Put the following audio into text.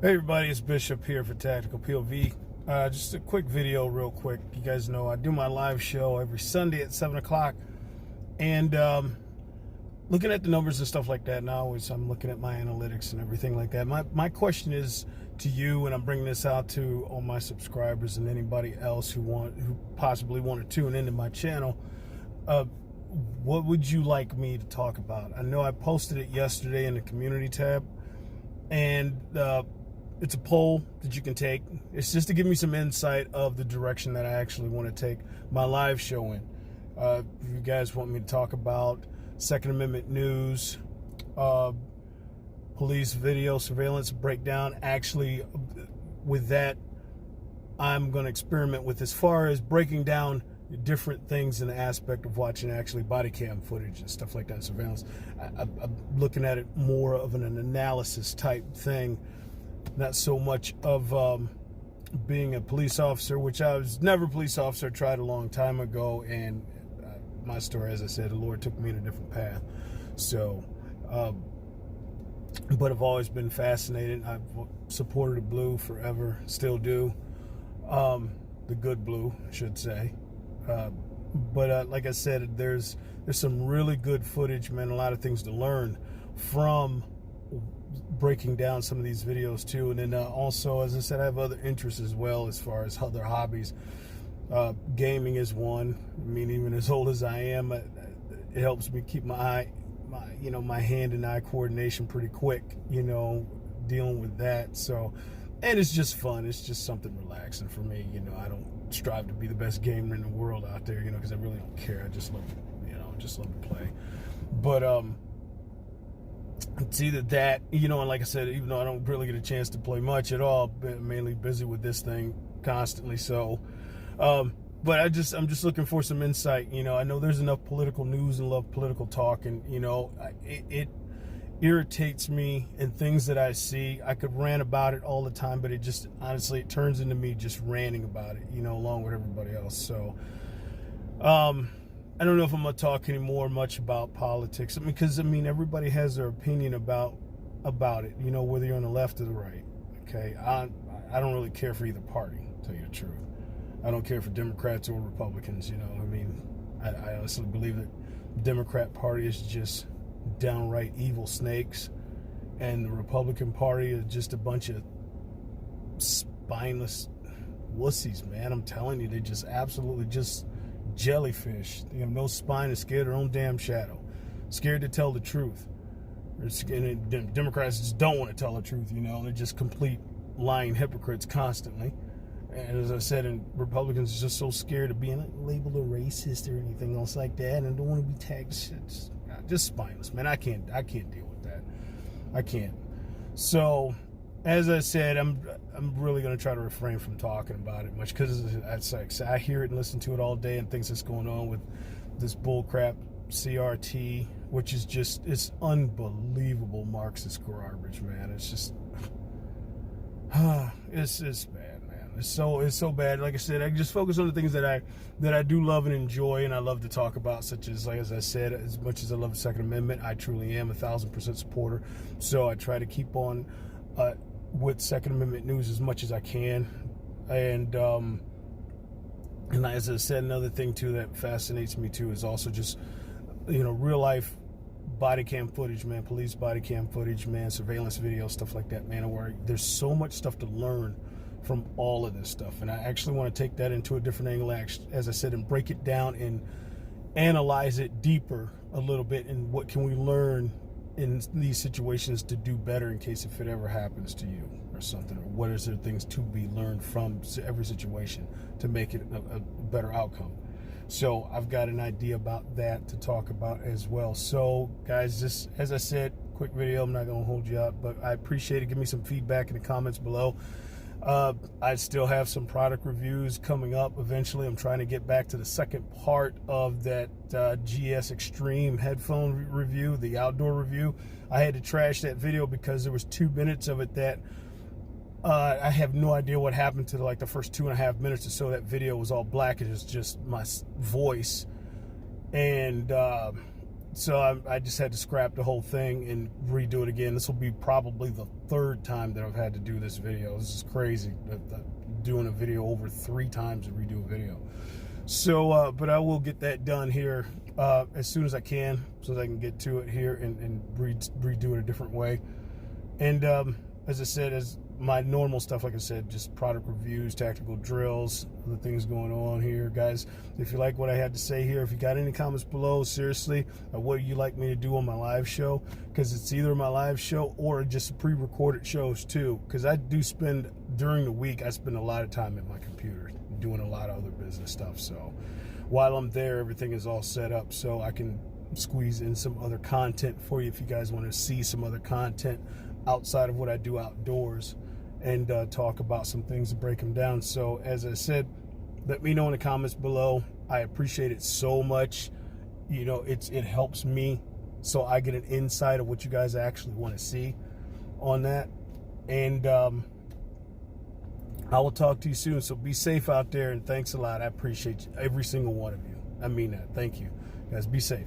Hey everybody, it's Bishop here for Tactical POV. Just a quick video real quick. You guys know I do my live show every Sunday at 7 o'clock. And looking at the numbers and stuff like that, now I'm looking at my analytics and everything like that. My question is to you, and I'm bringing this out to all my subscribers and anybody else who possibly want to tune into my channel. What would you like me to talk about? I know I posted it yesterday in the community tab, and it's a poll that you can take. It's just to give me some insight of the direction that I actually want to take my live show in. If you guys want me to talk about Second Amendment news, police video surveillance breakdown, actually with that, I'm going to experiment with as far as breaking down different things in the aspect of watching actually body cam footage and stuff like that, surveillance. I'm looking at it more of an analysis type thing, not so much of being a police officer, which I was never a police officer, tried a long time ago, and my story, as I said, the Lord took me in a different path. So, but I've always been fascinated. I've supported the blue forever, still do. The good blue, I should say. But like I said, there's some really good footage, man, a lot of things to learn from breaking down some of these videos too. And then also, as I said, I have other interests as well as far as other hobbies. Gaming is one. I mean, even as old as I am, it helps me keep my hand and eye coordination pretty quick, dealing with that. So, and it's just fun. It's just something relaxing for me. I don't strive to be the best gamer in the world out there, because I really don't care. I just love, just love to play. But it's either that, and like I said, even though I don't really get a chance to play much at all, I'm mainly busy with this thing constantly. So, but I'm just looking for some insight. I know there's enough political news and love political talk, and it irritates me, and things that I see, I could rant about it all the time, but it just honestly, it turns into me just ranting about it, along with everybody else. So I don't know if I'm gonna talk anymore much about politics, because everybody has their opinion about it, whether you're on the left or the right. Okay, I don't really care for either party, to tell you the truth. I don't care for Democrats or Republicans. I honestly believe that the Democrat Party is just downright evil snakes, and the Republican Party is just a bunch of spineless wussies, man. I'm telling you, they just absolutely just jellyfish. They have no spine and scared of their own damn shadow, scared to tell the truth. Democrats just don't want to tell the truth, they're just complete lying hypocrites constantly. And as I said, and Republicans are just so scared of being labeled a racist or anything else like that, and don't want to be tagged. Just spineless, man. I can't deal with that. I can't. So, as I said, I'm really going to try to refrain from talking about it much, because I hear it and listen to it all day, and things that's going on with this bullcrap CRT, which is just, it's unbelievable Marxist garbage, man. It's just, it's bad, man. It's so bad. Like I said, I just focus on the things that I do love and enjoy, and I love to talk about, such as, like as I said, as much as I love the Second Amendment, I truly am 1,000% supporter. So I try to keep on with Second Amendment news as much as I can. And as I said, another thing too that fascinates me too is also just, real life body cam footage, man, police body cam footage, man, surveillance video, stuff like that, man, where there's so much stuff to learn from all of this stuff. And I actually want to take that into a different angle, as I said, and break it down and analyze it deeper a little bit, and what can we learn in these situations to do better in case if it ever happens to you or something, or what is there things to be learned from every situation to make it a better outcome. So I've got an idea about that to talk about as well. So guys, just as I said, quick video, I'm not going to hold you up, but I appreciate it. Give me some feedback in the comments below. I still have some product reviews coming up eventually. I'm trying to get back to the second part of that GS Extreme headphone review, the outdoor review. I had to trash that video because there was 2 minutes of it that I have no idea what happened to the first 2.5 minutes or so. That video was all black. It was just my voice. And So I just had to scrap the whole thing and redo it again. This will be probably the third time that I've had to do this video. This is crazy, doing a video over 3 times to redo a video. So, but I will get that done here as soon as I can, so that I can get to it here and redo it a different way. And as I said, as my normal stuff, like I said, just product reviews, tactical drills, other things going on here. Guys, if you like what I had to say here, if you got any comments below, seriously, what you like me to do on my live show, because it's either my live show or just pre-recorded shows too, because I do spend, during the week, I spend a lot of time at my computer doing a lot of other business stuff. So while I'm there, everything is all set up so I can squeeze in some other content for you if you guys want to see some other content outside of what I do outdoors, and talk about some things and break them down. So as I said, let me know in the comments below. I appreciate it so much. You know, it helps me, so I get an insight of what you guys actually want to see on that. And I will talk to you soon. So be safe out there, and thanks a lot. I appreciate you, every single one of you. I mean that. Thank you, guys. Be safe.